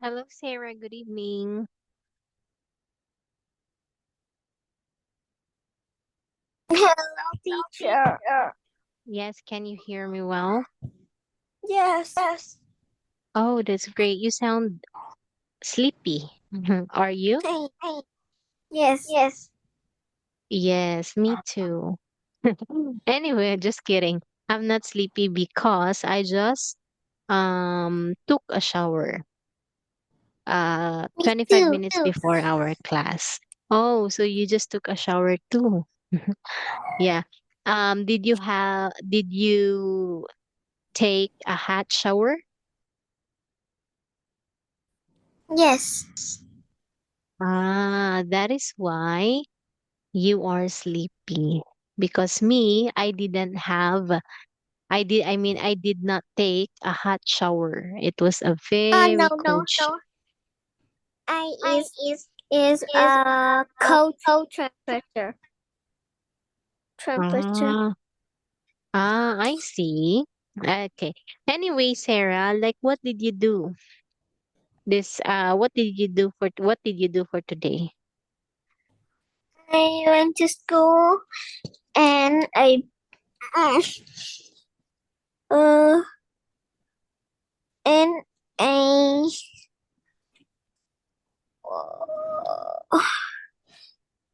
Hello, Sarah. Good evening. Hello, teacher. Yes, can you hear me well? Yes. Oh, that's great. You sound sleepy. Are you? Hey. Yes. Yes, me too. Anyway, just kidding. I'm not sleepy because I just took a shower 25 Two. minutes before our class. Oh, so you just took a shower too. Yeah. Did you take a hot shower? Yes. That is why you are sleepy. Because me, I did not take a hot shower. It was a No, very no, cold no. I is cold temperature. ah, I see. Okay. Anyway, Sarah, like what did you do for today? I went to school and uh and I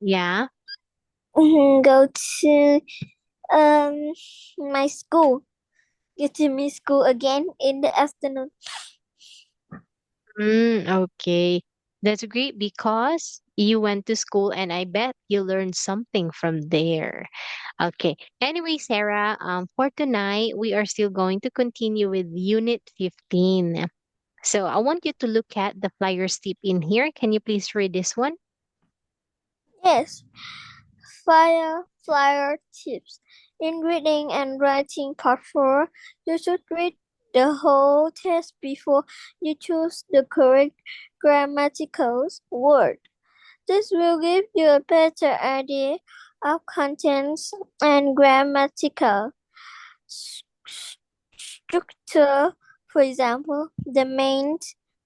Yeah. go to um my school. Go to my school again in the afternoon. Okay. That's great because you went to school and I bet you learned something from there. Okay. Anyway, Sarah, for tonight, we are still going to continue with Unit 15. So I want you to look at the flyer tip in here. Can you please read this one? Yes. Flyer tips. In reading and writing part 4, you should read the whole text before you choose the correct grammatical word. This will give you a better idea of contents and grammatical structure. For example, the main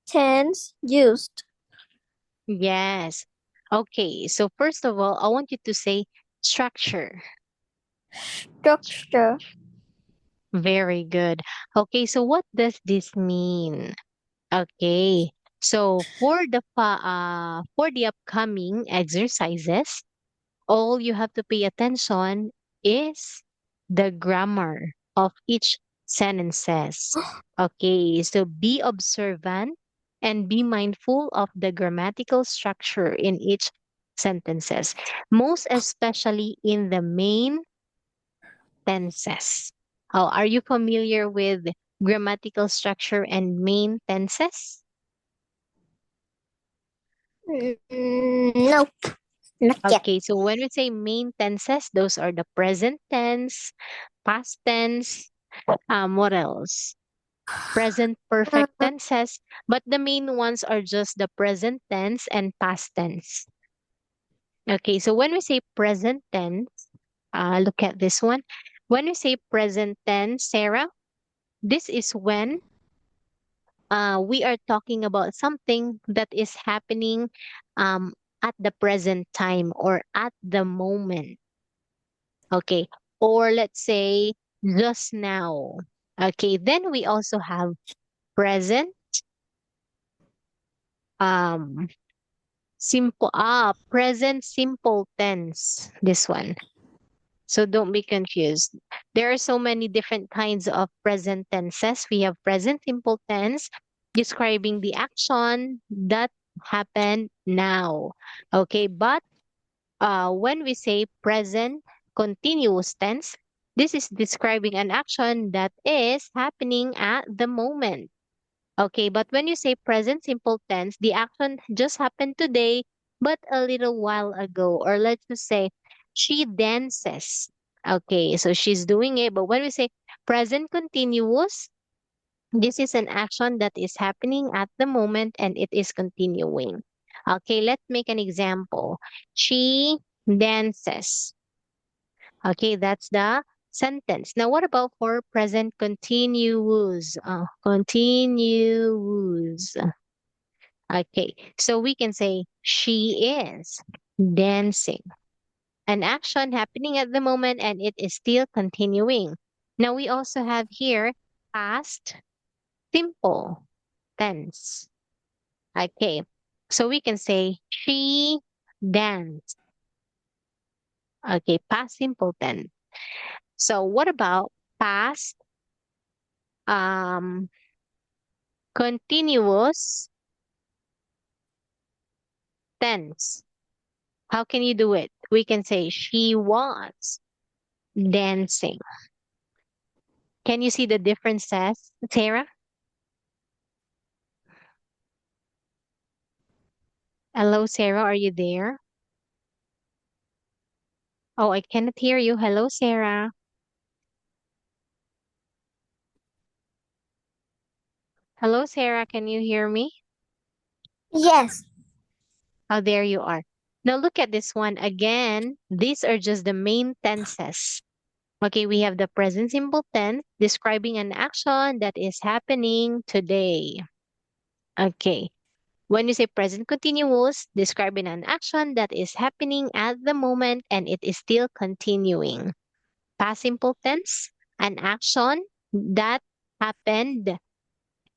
tense used. Yes. Okay. So first of all, I want you to say structure. Structure. Very good. Okay. So what does this mean? Okay. So for the upcoming exercises, all you have to pay attention is the grammar of each sentences. Okay, so be observant and be mindful of the grammatical structure in each sentences, most especially in the main tenses. Oh, are you familiar with grammatical structure and main tenses? Nope, not yet. Okay, so when we say main tenses, those are the present tense, past tense, what else? Present perfect Uh, tenses, but the main ones are just the present tense and past tense. Okay, so when we say present tense, look at this one. When we say present tense, Sarah, this is when we are talking about something that is happening um, at the present time or at the moment. Okay. Or let's say just now. Okay. Then we also have present, um, present simple tense. This one. So don't be confused. There are so many different kinds of present tenses. We have present simple tense describing the action that happened now. Okay. But when we say present continuous tense, this is describing an action that is happening at the moment. Okay, but when you say present simple tense, the action just happened today, but a little while ago. Or let's just say, she dances. Okay, so she's doing it. But when we say present continuous, this is an action that is happening at the moment and it is continuing. Okay, let's make an example. She dances. Okay, that's the sentence. Now, what about for present continuous? Continuous. Okay, so we can say she is dancing. An action happening at the moment and it is still continuing. Now we also have here past simple tense. Okay, so we can say she danced. Okay, past simple tense. So what about past um continuous tense? How can you do it? We can say she was dancing. Can you see the differences, Sarah? Hello, Sarah, are you there? Oh, I cannot hear you. Hello, Sarah. Hello, Sarah, can you hear me? Yes. Oh, there you are. Now look at this one again. These are just the main tenses. Okay, we have the present simple tense describing an action that is happening today. Okay. When you say present continuous, describing an action that is happening at the moment and it is still continuing. Past simple tense, an action that happened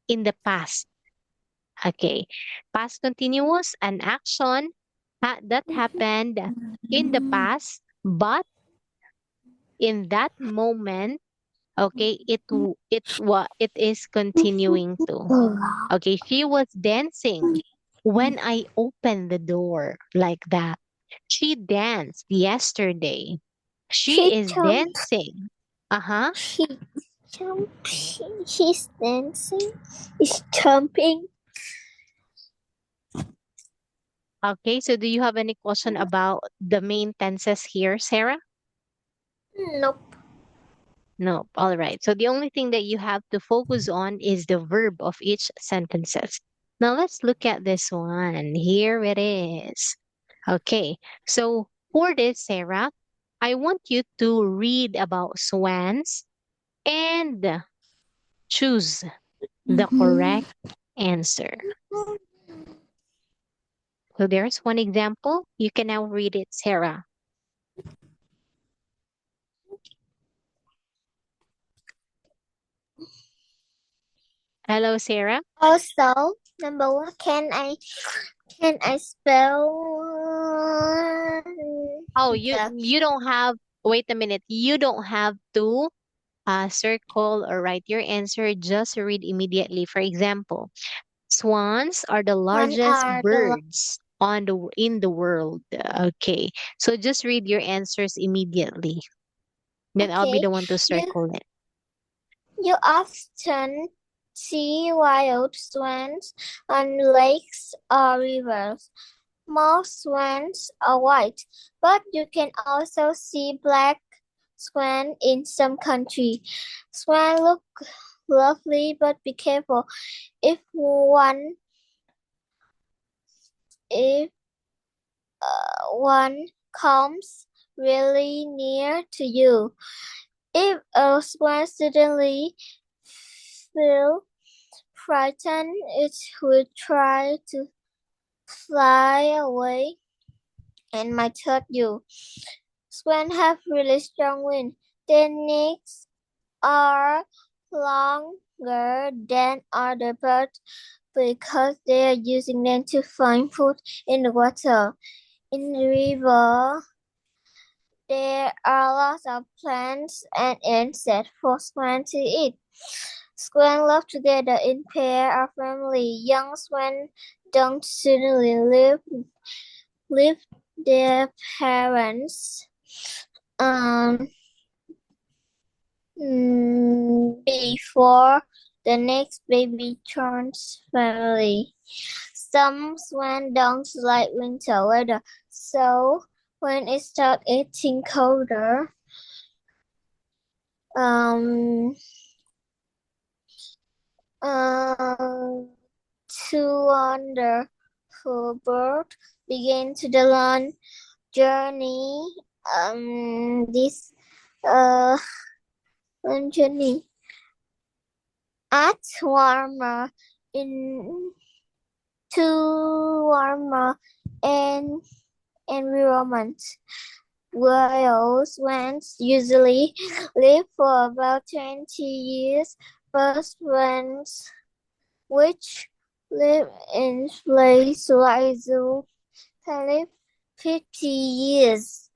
in the past. Okay. Past continuous, an action that happened in the past, but in that moment, okay, it is continuing to. Okay, she was dancing when I opened the door like that. She danced yesterday. She She is jumped. dancing. Uh-huh. She jumped. She's dancing. She's jumping. Okay, so do you have any question about the main tenses here, Sarah? Nope. No. All right. So the only thing that you have to focus on is the verb of each sentences. Now let's look at this one. Here it is. Okay. So for this, Sarah, I want you to read about swans and choose the correct answer. So there's one example. You can now read it, Sarah. Hello, Sarah. Also, number one, can I spell Oh, the you don't have, wait a minute. You don't have to circle or write your answer. Just read immediately. For example, swans are the one largest are the birds in the world. Okay. So just read your answers immediately. Then I'll be okay. the one to You circle it. you often see wild swans on lakes or rivers. Most swans are white, but you can also see black swan in some country. Swan look lovely, but be careful. If if one comes really near to you, if a swan suddenly feel frightened, it will try to fly away and might hurt you. Swans have really strong wind. Their necks are longer than other birds because they are using them to find food in the water. In the river, there are lots of plants and insects for swans to eat. Swans live together in pairs or family. Young swans don't suddenly leave their parents before the next baby turns family. Some swans don't like winter weather, so when it starts getting colder, um, two wonderful birds begin to the long journey. This uh journey at warmer in to warmer and environment. While swans usually live for about 20 years, first swans, which live in place like zoo, can live 50 years.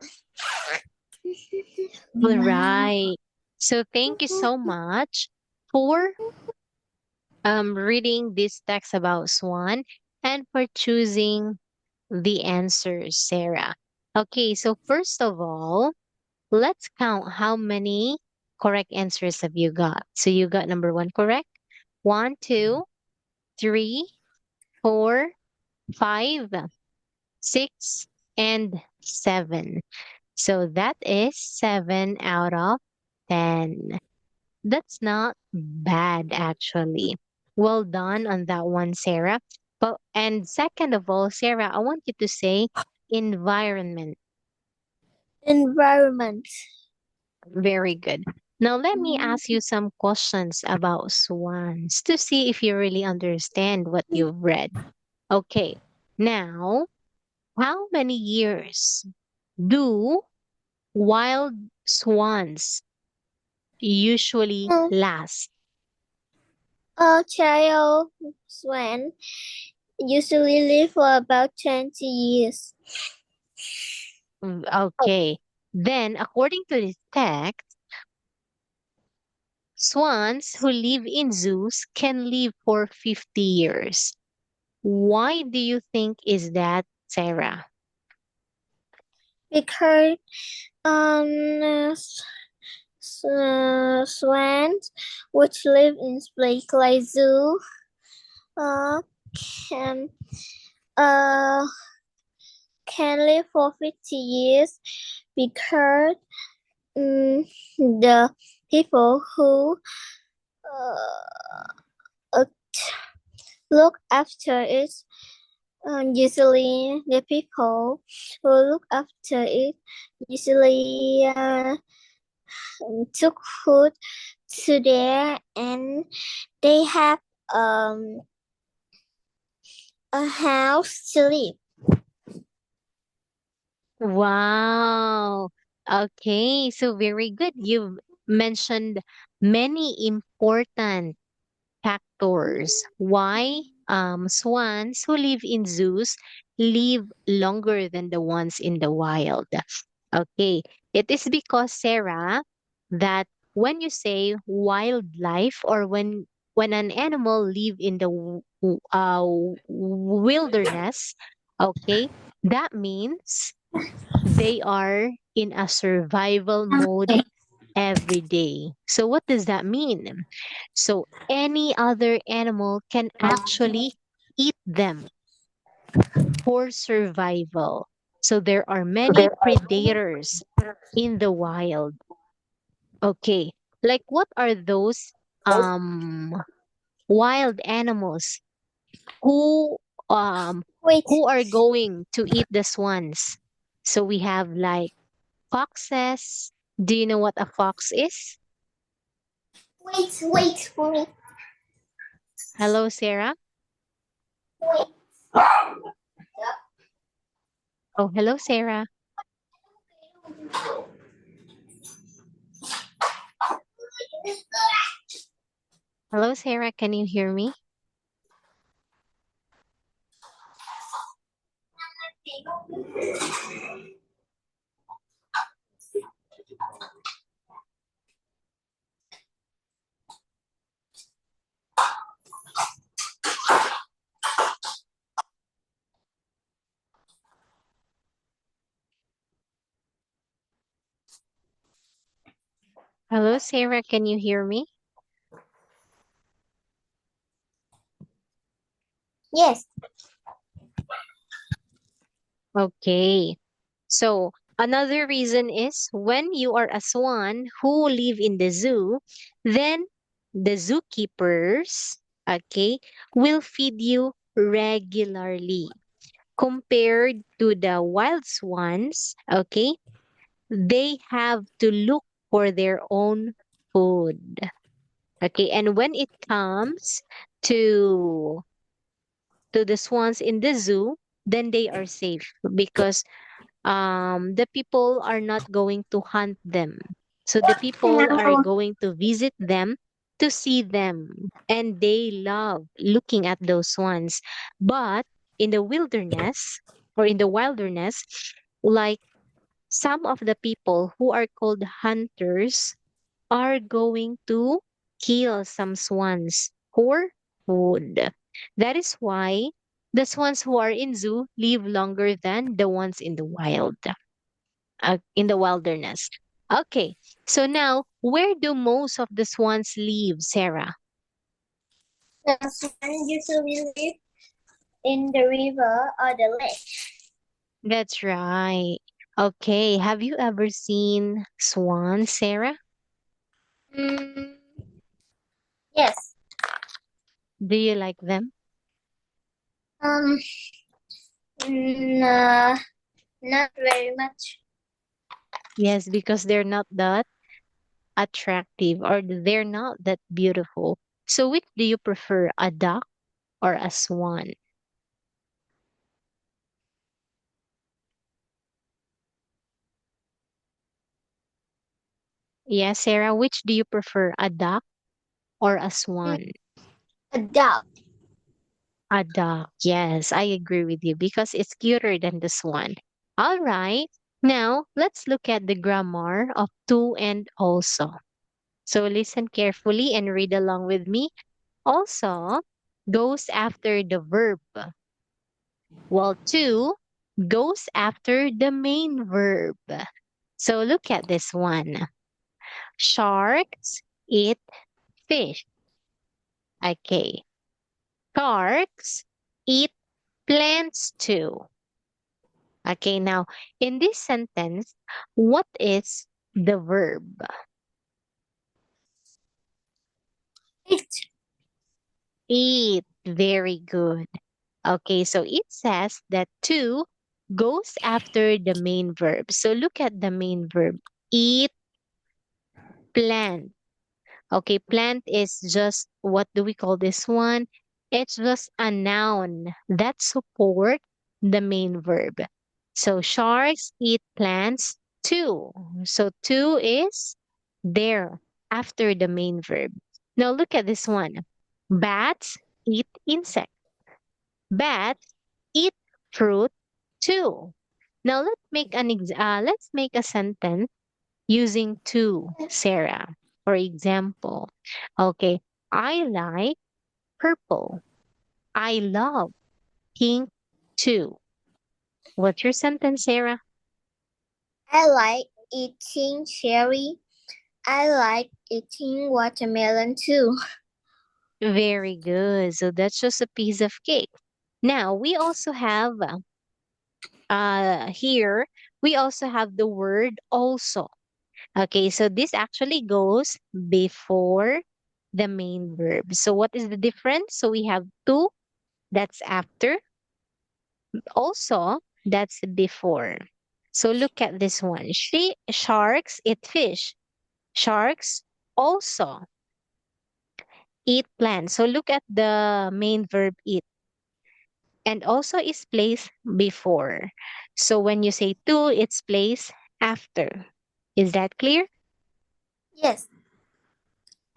All right. So thank you so much for reading this text about swan and for choosing the answers, Sarah. Okay, so first of all, let's count how many correct answers have you got. So you got number one correct. One, two, three, four, five, six, and seven. So that is 7 out of 10. That's not bad, actually. Well done on that one, Sarah. But and second of all, Sarah, I want you to say environment. Environment. Very good. Now let me ask you some questions about swans to see if you really understand what you've read. Okay. Now, how many years do wild swans usually last? A child swan usually live for about 20 years. Okay. Then, according to this text, swans who live in zoos can live for 50 years. Why do you think is that, Sarah? Because swans which live in place like zoo can uh can live for 50 years because the people who uh, look after it, usually the people who look after it usually took food to there, and they have um a house to live. Wow. Okay, so very good. You've mentioned many important factors why swans who live in zoos live longer than the ones in the wild. Okay, it is because, Sarah, that when you say wildlife or when an animal live in the wilderness, okay, that means they are in a survival mode every day. So what does that mean? So any other animal can actually eat them for survival. So there are many predators in the wild. Okay. Like what are those um wild animals who um Wait, who are going to eat the swans? So we have like foxes. Do you know what a fox is? wait for me. Hello, Sarah. Wait. Oh, hello, Sarah. Hello, Sarah. Can you hear me? Hello, Sarah. Can you hear me? Yes. Okay. So another reason is when you are a swan who live in the zoo, then the zookeepers, okay, will feed you regularly compared to the wild swans, okay? They have to look for their own food. Okay, and when it comes to to the swans in the zoo, then they are safe because the people are not going to hunt them. So the people are No. going to visit them to see them, and they love looking at those swans. But in the wilderness or in the wilderness, like some of the people who are called hunters are going to kill some swans for food. That is why the swans who are in zoo live longer than the ones in the wild, in the wilderness. Okay, so now where do most of the swans live, Sarah? The swan usually live in the river or the lake. That's right. Okay, have you ever seen swans, Sarah? Mm, yes. Do you like them? Um. Nah, not very much. Yes, because they're not that attractive or they're not that beautiful. So which do you prefer, a duck or a swan? Yes, Sarah, which do you prefer, a duck or a Mm, swan? a dog. A duck. Yes, I agree with you because it's cuter than the swan. All right. Now, let's look at the grammar of to and also. So listen carefully and read along with me. Also goes after the verb, while to goes after the main verb. So look at this one. Sharks eat fish. Okay. Sharks eat plants too. Okay, now in this sentence, what is the verb? It. Eat. Very good. Okay, so it says that to goes after the main verb. So look at the main verb. Eat plant. Okay, plant is just, what do we call this one? It's just a noun that support the main verb. So sharks eat plants too. So too is there after the main verb. Now look at this one. Bats eat insects. Bats eat fruit too. Now let's make a sentence using to, Sarah. For example, okay, I like purple. I love pink too. What's your sentence, Sarah? I like eating cherry. I like eating watermelon too. Very good. So that's just a piece of cake. Now we also have here we also have the word also. Okay, so this actually goes before the main verb. So what is the difference? So we have to, that's after. Also, that's before. So look at this one. Sharks eat fish. Sharks also eat plants. So look at the main verb eat. And also is placed before. So when you say to, it's placed after. Is that clear? Yes.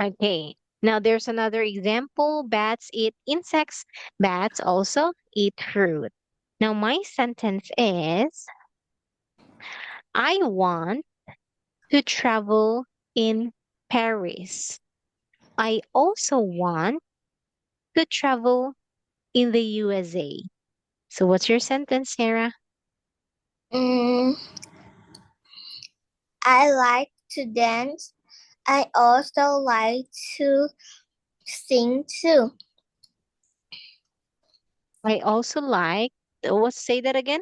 Okay. Now there's another example. Bats eat insects. Bats also eat fruit. Now my sentence is, I want to travel in Paris. I also want to travel in the USA. So what's your sentence, Sarah? Mm, I like to dance. I also like to sing too. I also like, what, say that again?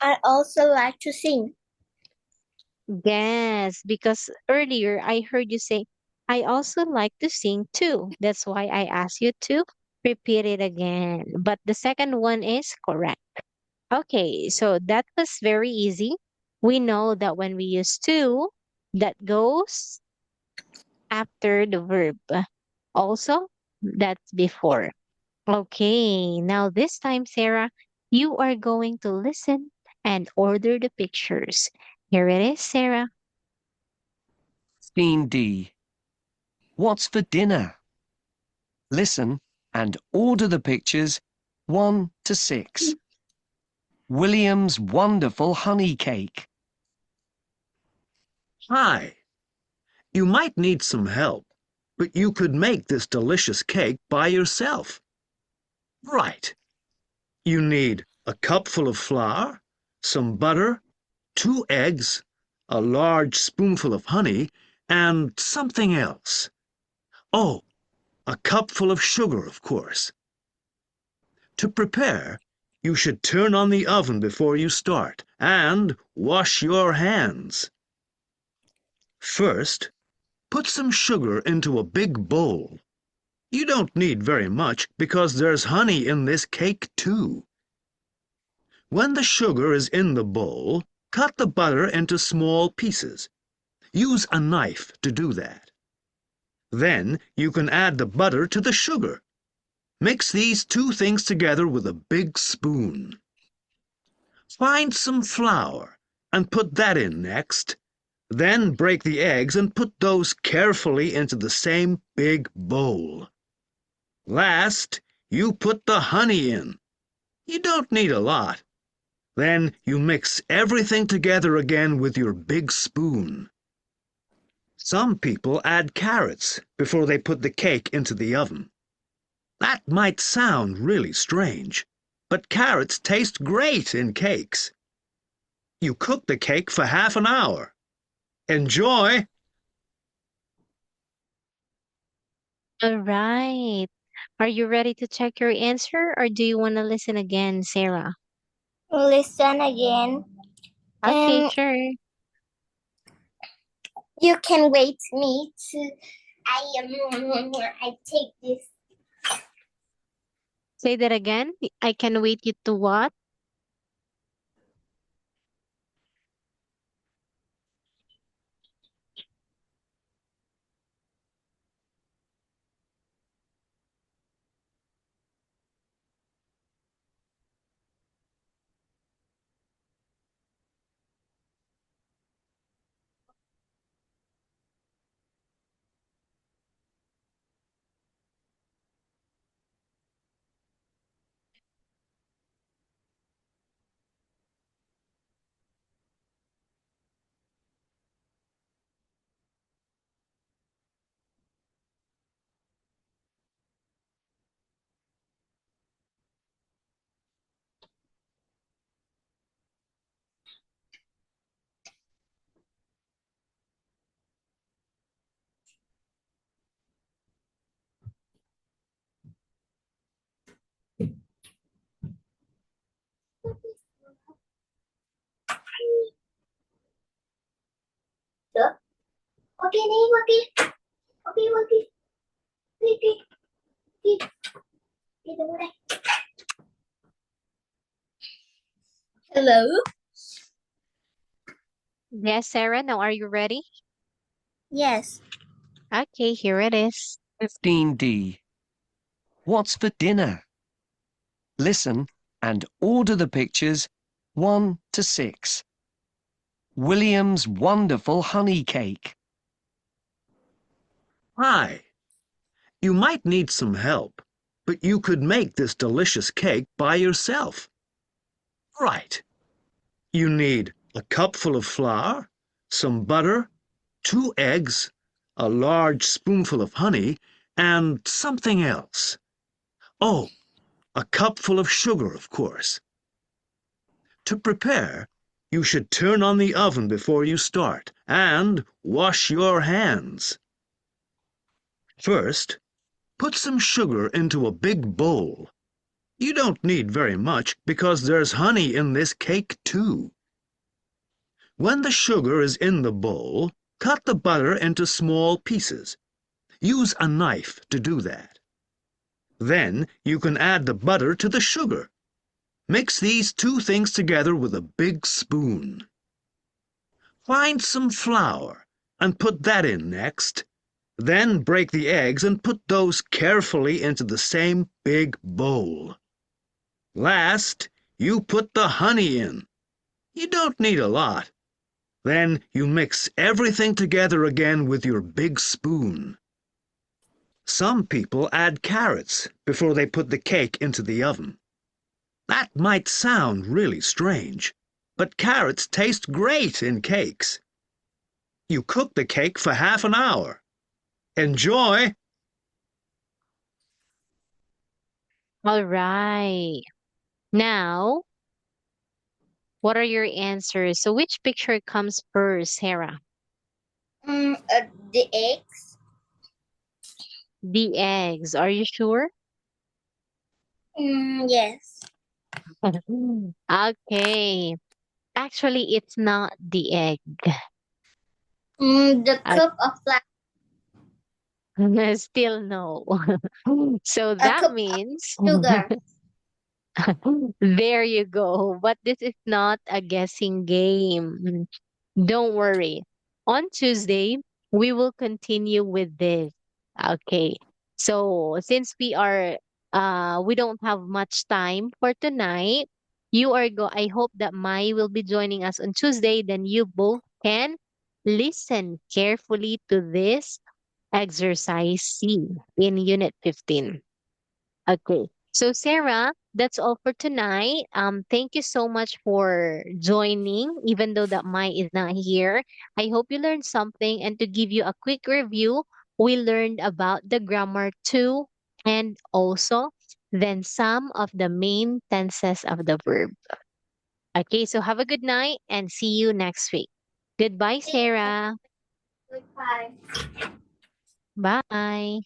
I also like to sing. Yes, because earlier I heard you say, I also like to sing too. That's why I asked you to repeat it again. But the second one is correct. Okay, so that was very easy. We know that when we use to, that goes after the verb. Also, that's before. Okay, now this time, Sarah, you are going to listen and order the pictures. Here it is, Sarah. Scene D. What's for dinner? Listen and order the pictures 1 to 6. William's wonderful honey cake. Hi. You might need some help, but you could make this delicious cake by yourself. Right. You need a cupful of flour, some butter, 2 eggs, a large spoonful of honey, and something else. Oh, a cupful of sugar, of course. To prepare, you should turn on the oven before you start and wash your hands. First, put some sugar into a big bowl. You don't need very much because there's honey in this cake too. When the sugar is in the bowl, cut the butter into small pieces. Use a knife to do that. Then you can add the butter to the sugar. Mix these two things together with a big spoon. Find some flour and put that in next. Then break the eggs and put those carefully into the same big bowl. Last, you put the honey in. You don't need a lot. Then you mix everything together again with your big spoon. Some people add carrots before they put the cake into the oven. That might sound really strange, but carrots taste great in cakes. You cook the cake for half an hour. Enjoy! All right. Are you ready to check your answer or do you want to listen again, Sarah? Listen again. Okay, sure. You can wait me to I take this. Say that again. I can wait you to what? Okay, okay. Okay, okay. Okay. Hello? Yes, Sarah. Now are you ready? Yes. Okay, here it is. 15D. What's for dinner? Listen and order the pictures 1 to 6. William's wonderful honey cake. Hi. You might need some help, but you could make this delicious cake by yourself. Right. You need a cupful of flour, some butter, 2 eggs, a large spoonful of honey, and something else. Oh, a cupful of sugar, of course. To prepare, you should turn on the oven before you start and wash your hands. First, put some sugar into a big bowl. You don't need very much because there's honey in this cake too. When the sugar is in the bowl, cut the butter into small pieces. Use a knife to do that. Then you can add the butter to the sugar. Mix these two things together with a big spoon. Find some flour and put that in next. Then break the eggs and put those carefully into the same big bowl. Last, you put the honey in. You don't need a lot. Then you mix everything together again with your big spoon. Some people add carrots before they put the cake into the oven. That might sound really strange, but carrots taste great in cakes. You cook the cake for half an hour. Enjoy! All right. Now, what are your answers? So which picture comes first, Sarah? The eggs. The eggs. Are you sure? Yes. Okay. Actually, it's not the egg. The I cup of flour. still no. So A that cup of means sugar. there you go. But this is not a guessing game. Don't worry. On Tuesday, we will continue with this. Okay. So since we don't have much time for tonight, I hope that Mai will be joining us on Tuesday, then you both can listen carefully to this exercise C in Unit 15. Okay. So Sarah, that's all for tonight. Thank you so much for joining, even though that Mai is not here. I hope you learned something. And to give you a quick review, we learned about the grammar too, and also then some of the main tenses of the verb. Okay, so have a good night and see you next week. Goodbye, Sarah. Goodbye. Bye.